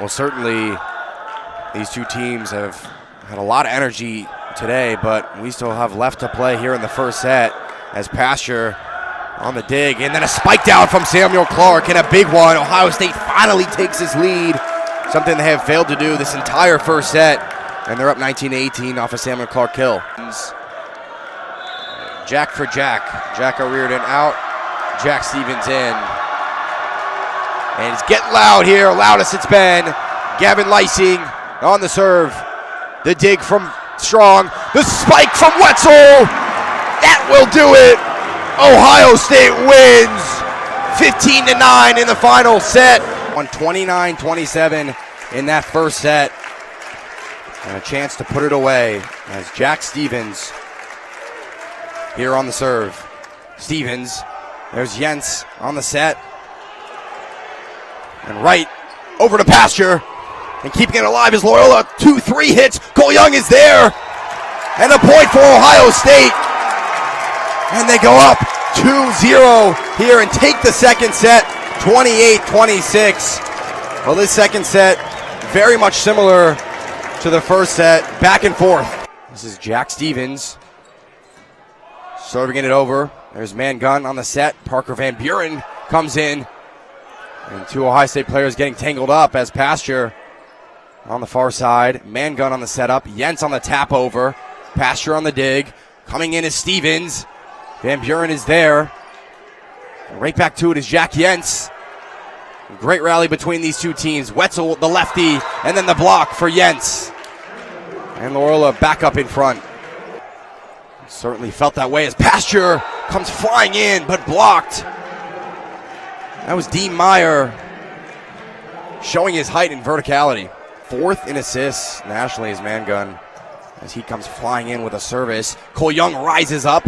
Well, certainly these two teams have had a lot of energy today, but we still have left to play here in the first set as Pasture on the dig, and then a spike down from Samuel Clark, and a big one. Ohio State finally takes his lead, something they have failed to do this entire first set, and they're up 19-18 off a Samuel Clark kill. Jack for Jack. Jack O'Riordan out, Jack Stevens in. And it's getting loud here, loudest it's been. Gavin Lysing on the serve. The dig from Strong. The spike from Wetzel. That will do it. Ohio State wins 15-9 in the final set. On 29-27 in that first set. And a chance to put it away as Jack Stevens here on the serve. Stevens, there's Jens on the set. And right over to Pasture. And keeping it alive is Loyola. 2-3 hits. Cole Young is there. And a point for Ohio State. And they go up 2-0 here and take the second set, 28-26. Well, this second set, very much similar to the first set, back and forth. This is Jack Stevens serving it over. There's Man Gun on the set. Parker Van Buren comes in. And two Ohio State players getting tangled up as Pasture on the far side. Man Gun on the setup. Jens on the tap over. Pasture on the dig. Coming in is Stevens. Van Buren is there. Right back to it is Jack Jens. Great rally between these two teams. Wetzel, the lefty, and then the block for Jens. And Loyola back up in front. Certainly felt that way as Pasture comes flying in, but blocked. That was Dean Meyer showing his height and verticality. Fourth in assists nationally is Man Gun as he comes flying in with a service. Cole Young rises up.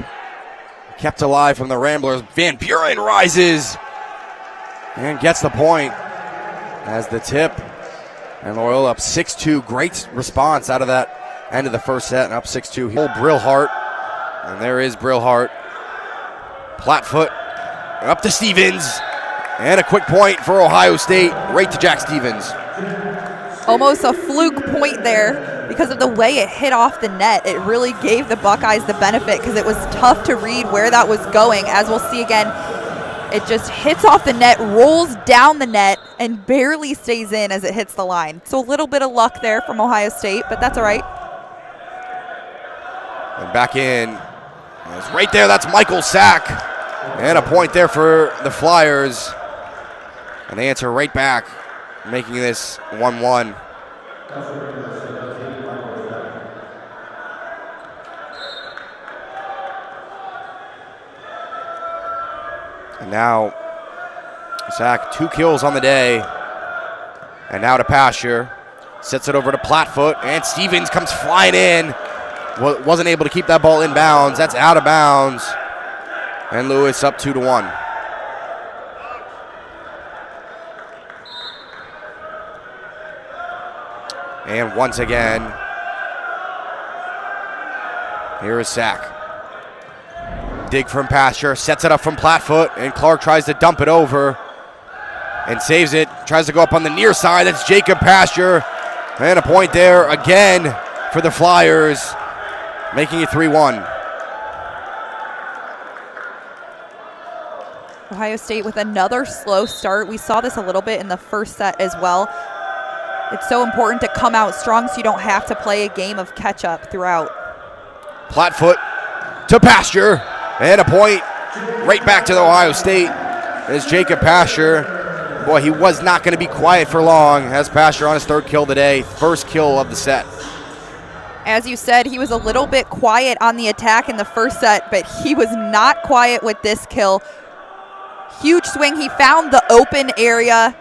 Kept alive from the Ramblers. Van Buren rises and gets the point as the tip. And Loyola up 6-2. Great response out of that end of the first set, and up 6-2. Brillhart. And there is Brillhart. Platfoot up to Stevens. And a quick point for Ohio State, right to Jack Stevens. Almost a fluke point there because of the way it hit off the net. It really gave the Buckeyes the benefit because it was tough to read where that was going. As we'll see again, it just hits off the net, rolls down the net, and barely stays in as it hits the line. So a little bit of luck there from Ohio State, but that's all right. And back in. It's right there, that's Michael Sack. And a point there for the Flyers. And they answer right back, making this 1-1. And now, Sack, 2 kills on the day. And now to Pasture. Sets it over to Platfoot, and Stevens comes flying in. Wasn't able to keep that ball in bounds. That's out of bounds. And Lewis up 2-1. And once again, here is Sack. Dig from Pasture, sets it up from Platfoot, and Clark tries to dump it over and saves it. Tries to go up on the near side. That's Jacob Pasture. And a point there again for the Flyers, making it 3-1. Ohio State with another slow start. We saw this a little bit in the first set as well. It's so important to come out strong so you don't have to play a game of catch-up throughout. Platfoot to Pasture, and a point right back to the Ohio State is Jacob Pasture. Boy, he was not going to be quiet for long. Has Pasture on his 3rd kill today, 1st kill of the set. As you said, he was a little bit quiet on the attack in the first set, but he was not quiet with this kill. Huge swing. He found the open area.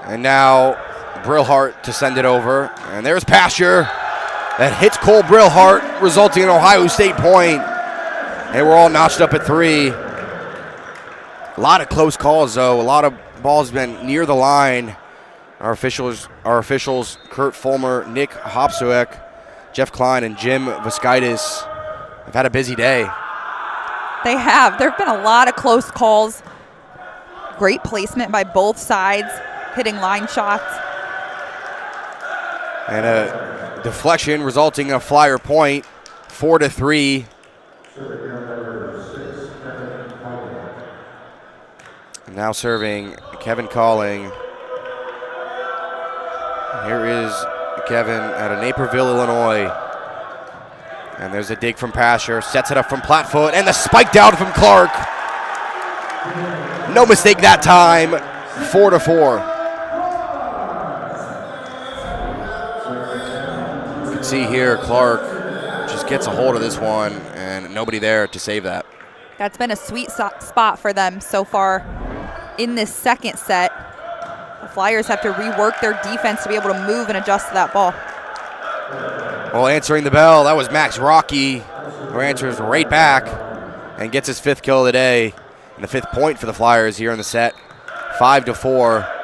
And now Brillhart to send it over. And there's Pasture. That hits Cole Brillhart, resulting in an Ohio State point. And we're all notched up at 3. A lot of close calls, though. A lot of balls been near the line. Our officials, Kurt Fulmer, Nick Hopsuek, Jeff Klein, and Jim Voskaitis have had a busy day. They have. There have been a lot of close calls. Great placement by both sides, hitting line shots. And a deflection resulting in a Flyer point, 4-3. Now serving Kevin Calling. Here is Kevin out of Naperville, Illinois. And there's a dig from Pasher, sets it up from Plattfoot, and the spike down from Clark. No mistake that time, 4-4. You can see here Clark just gets a hold of this one, and nobody there to save that. That's been a sweet spot for them so far in this second set. The Flyers have to rework their defense to be able to move and adjust to that ball. Well, answering the bell, that was Max Rocky, who answers right back and gets his 5th kill of the day and the 5th point for the Flyers here in the set, 5-4.